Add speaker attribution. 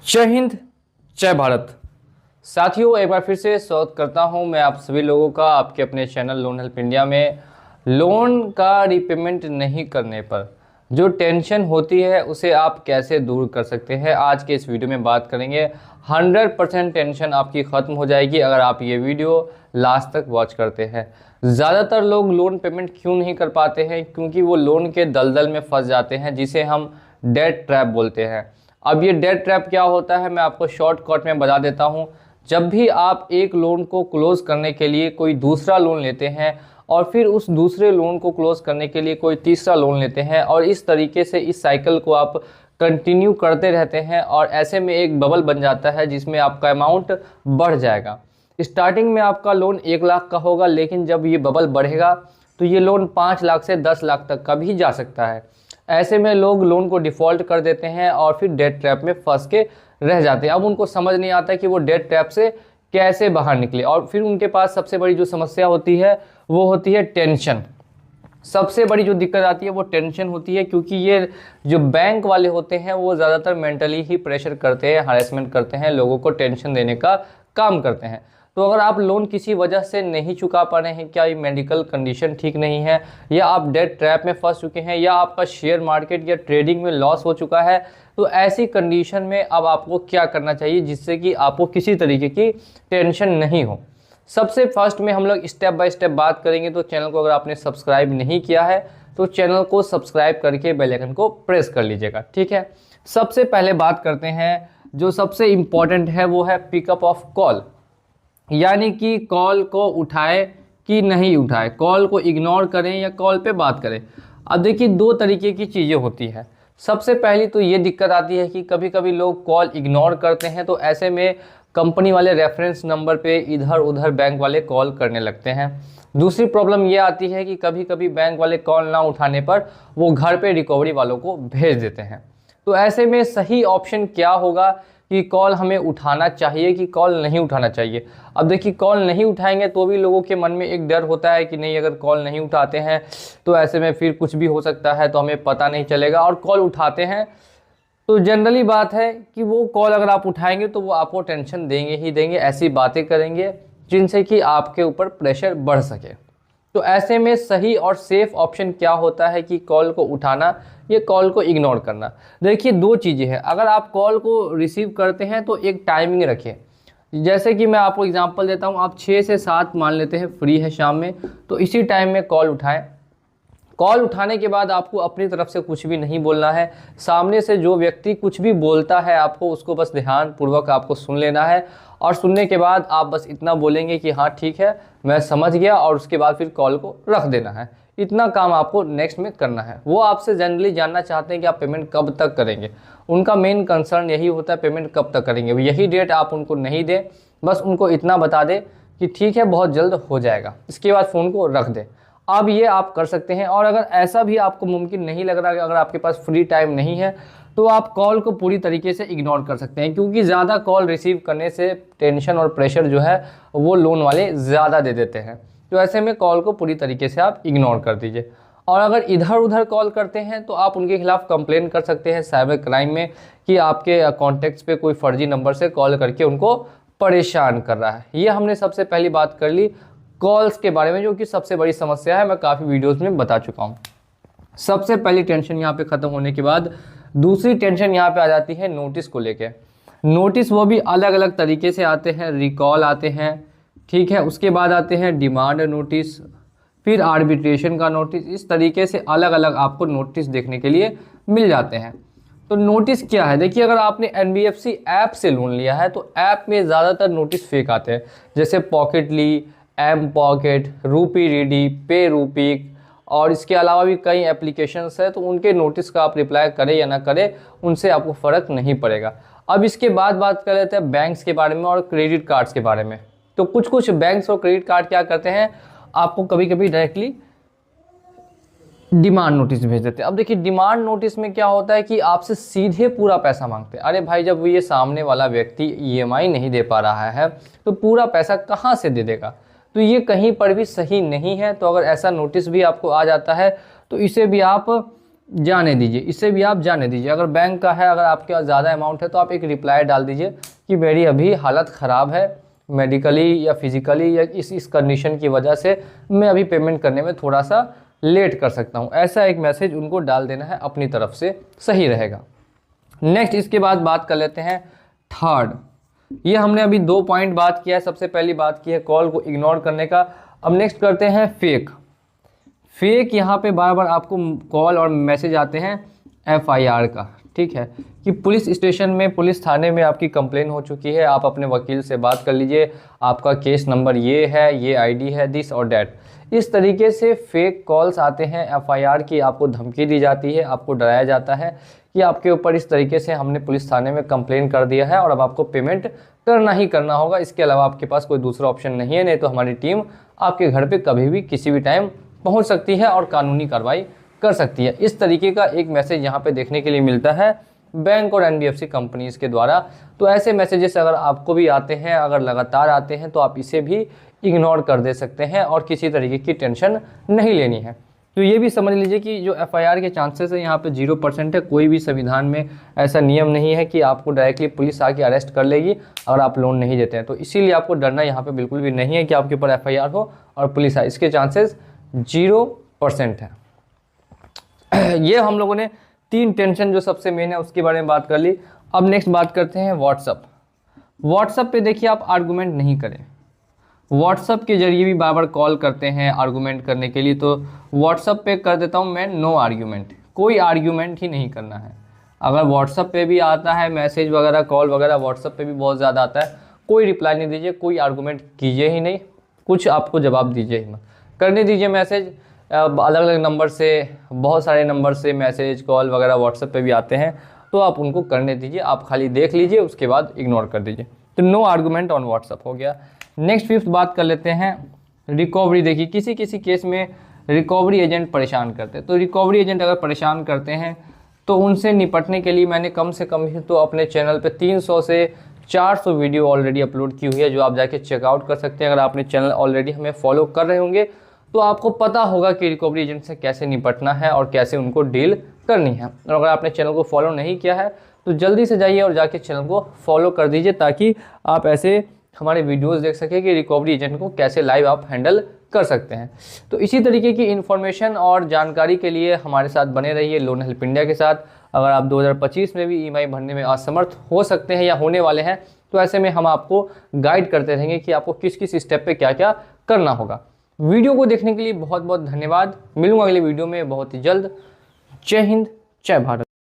Speaker 1: जय हिंद, जय भारत। साथियों, एक बार फिर से स्वागत करता हूं मैं आप सभी लोगों का आपके अपने चैनल लोन हेल्प इंडिया में। लोन का रीपेमेंट नहीं करने पर जो टेंशन होती है उसे आप कैसे दूर कर सकते हैं, आज के इस वीडियो में बात करेंगे। 100% टेंशन आपकी ख़त्म हो जाएगी अगर आप ये वीडियो लास्ट तक वॉच करते हैं। ज़्यादातर लोग लोन पेमेंट क्यों नहीं कर पाते हैं? क्योंकि वो लोन के दलदल में फंस जाते हैं, जिसे हम डेट ट्रैप बोलते हैं। अब ये डेट ट्रैप क्या होता है मैं आपको शॉर्टकट में बता देता हूँ। जब भी आप एक लोन को क्लोज करने के लिए कोई दूसरा लोन लेते हैं और फिर उस दूसरे लोन को क्लोज करने के लिए कोई तीसरा लोन लेते हैं और इस तरीके से इस साइकिल को आप कंटिन्यू करते रहते हैं और ऐसे में एक बबल बन जाता है जिसमें आपका अमाउंट बढ़ जाएगा। स्टार्टिंग में आपका लोन 1 लाख का होगा, लेकिन जब ये बबल बढ़ेगा तो ये लोन 5 लाख से 10 लाख तक का भी जा सकता है। ऐसे में लोग लोन को डिफ़ॉल्ट कर देते हैं और फिर डेट ट्रैप में फंस के रह जाते हैं। अब उनको समझ नहीं आता कि वो डेट ट्रैप से कैसे बाहर निकले, और फिर उनके पास सबसे बड़ी जो समस्या होती है वो होती है टेंशन। सबसे बड़ी जो दिक्कत आती है वो टेंशन होती है, क्योंकि ये जो बैंक वाले होते हैं वो ज़्यादातर मेंटली ही प्रेशर करते हैं, हरेसमेंट करते हैं, लोगों को टेंशन देने का काम करते हैं। तो अगर आप लोन किसी वजह से नहीं चुका पा रहे हैं, क्या ये मेडिकल कंडीशन ठीक नहीं है, या आप डेट ट्रैप में फंस चुके हैं, या आपका शेयर मार्केट या ट्रेडिंग में लॉस हो चुका है, तो ऐसी कंडीशन में अब आपको क्या करना चाहिए जिससे कि आपको किसी तरीके की टेंशन नहीं हो। सबसे फर्स्ट में हम लोग स्टेप बाय स्टेप बात करेंगे। तो चैनल को अगर आपने सब्सक्राइब नहीं किया है तो चैनल को सब्सक्राइब करके बेल आइकन को प्रेस कर लीजिएगा, ठीक है। सबसे पहले बात करते हैं, जो सबसे इम्पॉर्टेंट है वो है पिकअप ऑफ कॉल, यानी कि कॉल को उठाए कि नहीं उठाए, कॉल को इग्नोर करें या कॉल पे बात करें। अब देखिए, 2 तरीके की चीज़ें होती है। सबसे पहली तो ये दिक्कत आती है कि कभी कभी लोग कॉल इग्नोर करते हैं, तो ऐसे में कंपनी वाले रेफरेंस नंबर पे इधर उधर बैंक वाले कॉल करने लगते हैं। दूसरी प्रॉब्लम ये आती है कि कभी कभी बैंक वाले कॉल ना उठाने पर वो घर पे रिकवरी वालों को भेज देते हैं। तो ऐसे में सही ऑप्शन क्या होगा कि कॉल हमें उठाना चाहिए कि कॉल नहीं उठाना चाहिए? अब देखिए, कॉल नहीं उठाएंगे तो भी लोगों के मन में एक डर होता है कि नहीं, अगर कॉल नहीं उठाते हैं तो ऐसे में फिर कुछ भी हो सकता है, तो हमें पता नहीं चलेगा। और कॉल उठाते हैं तो जनरली बात है कि वो कॉल अगर आप उठाएंगे तो वो आपको टेंशन देंगे ही देंगे, ऐसी बातें करेंगे जिनसे कि आपके ऊपर प्रेशर बढ़ सके। तो ऐसे में सही और सेफ ऑप्शन क्या होता है कि कॉल को उठाना या कॉल को इग्नोर करना? देखिए, 2 चीज़ें हैं। अगर आप कॉल को रिसीव करते हैं तो एक टाइमिंग रखें। जैसे कि मैं आपको एग्जांपल देता हूं, आप 6 से 7 मान लेते हैं फ्री है शाम में, तो इसी टाइम में कॉल उठाएं। कॉल उठाने के बाद आपको अपनी तरफ से कुछ भी नहीं बोलना है। सामने से जो व्यक्ति कुछ भी बोलता है आपको उसको बस ध्यानपूर्वक आपको सुन लेना है, और सुनने के बाद आप बस इतना बोलेंगे कि हाँ ठीक है, मैं समझ गया, और उसके बाद फिर कॉल को रख देना है। इतना काम आपको नेक्स्ट में करना है। वो आपसे जनरली जानना चाहते हैं कि आप पेमेंट कब तक करेंगे। उनका मेन कंसर्न यही होता है, पेमेंट कब तक करेंगे। यही डेट आप उनको नहीं दें, बस उनको इतना बता दें कि ठीक है बहुत जल्द हो जाएगा, इसके बाद फ़ोन को रख दें। अब ये आप कर सकते हैं। और अगर ऐसा भी आपको मुमकिन नहीं लग रहा, अगर आपके पास फ्री टाइम नहीं है, तो आप कॉल को पूरी तरीके से इग्नोर कर सकते हैं, क्योंकि ज़्यादा कॉल रिसीव करने से टेंशन और प्रेशर जो है वो लोन वाले ज़्यादा दे देते हैं। तो ऐसे में कॉल को पूरी तरीके से आप इग्नोर कर दीजिए। और अगर इधर उधर कॉल करते हैं तो आप उनके खिलाफ़ कंप्लेन कर सकते हैं साइबर क्राइम में कि आपके कॉन्टैक्ट्स पे कोई फर्जी नंबर से कॉल करके उनको परेशान कर रहा है। ये हमने सबसे पहली बात कर ली कॉल्स के बारे में, जो कि सबसे बड़ी समस्या है, मैं काफ़ी वीडियोस में बता चुका हूँ। सबसे पहली टेंशन यहाँ पे ख़त्म होने के बाद दूसरी टेंशन यहाँ पे आ जाती है नोटिस को लेके। नोटिस वो भी अलग अलग तरीके से आते हैं, रिकॉल आते हैं, ठीक है, उसके बाद आते हैं डिमांड नोटिस, फिर आर्बिट्रेशन का नोटिस। इस तरीके से अलग अलग आपको नोटिस देखने के लिए मिल जाते हैं। तो नोटिस क्या है? देखिए, अगर आपने NBFC ऐप से लोन लिया है तो ऐप में ज़्यादातर नोटिस फेक आते हैं, जैसे पॉकेटली, एम पॉकेट, रूपी रीडी, पे रूपी, और इसके अलावा भी कई एप्लीकेशंस है। तो उनके नोटिस का आप रिप्लाई करें या ना करें, उनसे आपको फ़र्क नहीं पड़ेगा। अब इसके बाद बात कर लेते हैं बैंक्स के बारे में और क्रेडिट कार्ड्स के बारे में। तो कुछ बैंक्स और क्रेडिट कार्ड क्या करते हैं, आपको कभी कभी डायरेक्टली डिमांड नोटिस भेज देते हैं। अब देखिए, डिमांड नोटिस में क्या होता है कि आपसे सीधे पूरा पैसा मांगते हैं। अरे भाई, जब ये सामने वाला व्यक्ति EMI नहीं दे पा रहा है तो पूरा पैसा कहाँ से दे देगा? तो ये कहीं पर भी सही नहीं है। तो अगर ऐसा नोटिस भी आपको आ जाता है तो इसे भी आप जाने दीजिए, इसे भी आप जाने दीजिए। अगर बैंक का है, अगर आपके पास ज़्यादा अमाउंट है तो आप एक रिप्लाई डाल दीजिए कि मेरी अभी हालत ख़राब है मेडिकली या फिजिकली, या इस कंडीशन की वजह से मैं अभी पेमेंट करने में थोड़ा सा लेट कर सकता हूँ। ऐसा एक मैसेज उनको डाल देना है अपनी तरफ से, सही रहेगा। नेक्स्ट इसके बाद बात कर लेते हैं थर्ड। ये हमने अभी 2 पॉइंट बात किया है। सबसे पहली बात की है कॉल को इग्नोर करने का। अब नेक्स्ट करते हैं फेक। फेक यहाँ पे बार बार आपको कॉल और मैसेज आते हैं FIR का, ठीक है, कि पुलिस स्टेशन में, पुलिस थाने में आपकी कंप्लेन हो चुकी है, आप अपने वकील से बात कर लीजिए, आपका केस नंबर ये है, ये ID है, दिस और डैट। इस तरीके से फेक कॉल्स आते हैं FIR की, आपको धमकी दी जाती है, आपको डराया जाता है कि आपके ऊपर इस तरीके से हमने पुलिस थाने में कंप्लेन कर दिया है और अब आपको पेमेंट करना ही करना होगा, इसके अलावा आपके पास कोई दूसरा ऑप्शन नहीं है, नहीं तो हमारी टीम आपके घर पे कभी भी किसी भी टाइम पहुंच सकती है और कानूनी कार्रवाई कर सकती है। इस तरीके का एक मैसेज यहाँ पे देखने के लिए मिलता है बैंक और NBFC कंपनीज़ के द्वारा। तो ऐसे मैसेजेस अगर आपको भी आते हैं, अगर लगातार आते हैं, तो आप इसे भी इग्नोर कर दे सकते हैं और किसी तरीके की टेंशन नहीं लेनी है। तो ये भी समझ लीजिए कि जो FIR के चांसेस है यहाँ पे 0% है। कोई भी संविधान में ऐसा नियम नहीं है कि आपको डायरेक्टली पुलिस आके अरेस्ट कर लेगी अगर आप लोन नहीं देते हैं। तो इसीलिए आपको डरना यहाँ पे बिल्कुल भी नहीं है कि आपके ऊपर FIR हो और पुलिस आए, इसके चांसेस 0% है। ये हम लोगों ने 3 टेंशन जो सबसे मेन है उसके बारे में बात कर ली। अब नेक्स्ट बात करते हैं व्हाट्सअप पे देखिए आप आर्गूमेंट नहीं करें। व्हाट्सअप के जरिए भी बार बार कॉल करते हैं आर्गूमेंट करने के लिए, तो व्हाट्सअप पे कर देता हूँ मैं नो आर्गूमेंट। कोई आर्गूमेंट ही नहीं करना है। अगर व्हाट्सअप पे भी आता है मैसेज वगैरह, कॉल वगैरह, व्हाट्सअप पे भी बहुत ज़्यादा आता है, कोई रिप्लाई नहीं दीजिए, कोई आर्गूमेंट कीजिए ही नहीं, कुछ आपको जवाब दीजिए ही मत, करने दीजिए मैसेज। अलग अलग नंबर से, बहुत सारे नंबर से मैसेज कॉल वगैरह व्हाट्सएप पे भी आते हैं, तो आप उनको करने दीजिए, आप खाली देख लीजिए, उसके बाद इग्नोर कर दीजिए। तो नो आर्गूमेंट ऑन व्हाट्सएप हो गया। नेक्स्ट 5th बात कर लेते हैं रिकवरी। देखिए किसी किसी केस में रिकवरी एजेंट परेशान करते हैं, तो रिकवरी एजेंट अगर परेशान करते हैं तो उनसे निपटने के लिए मैंने कम से कम ही तो अपने चैनल पे 300 से 400 वीडियो ऑलरेडी अपलोड की हुई है, जो आप जाके चेकआउट कर सकते हैं। अगर आपने चैनल ऑलरेडी हमें फॉलो कर रहे होंगे तो आपको पता होगा कि रिकवरी एजेंट से कैसे निपटना है और कैसे उनको डील करनी है। और अगर आपने चैनल को फॉलो नहीं किया है तो जल्दी से जाइए और जाके चैनल को फॉलो कर दीजिए, ताकि आप ऐसे हमारे वीडियोस देख सकें कि रिकवरी एजेंट को कैसे लाइव आप हैंडल कर सकते हैं। तो इसी तरीके की इन्फॉर्मेशन और जानकारी के लिए हमारे साथ बने रहिए लोन हेल्प इंडिया के साथ। अगर आप 2025 में भी EMI भरने में असमर्थ हो सकते हैं या होने वाले हैं, तो ऐसे में हम आपको गाइड करते रहेंगे कि आपको किस किस स्टेप पे क्या क्या करना होगा। वीडियो को देखने के लिए बहुत बहुत धन्यवाद। मिलूंगा अगले वीडियो में बहुत ही जल्द। जय हिंद, जय भारत।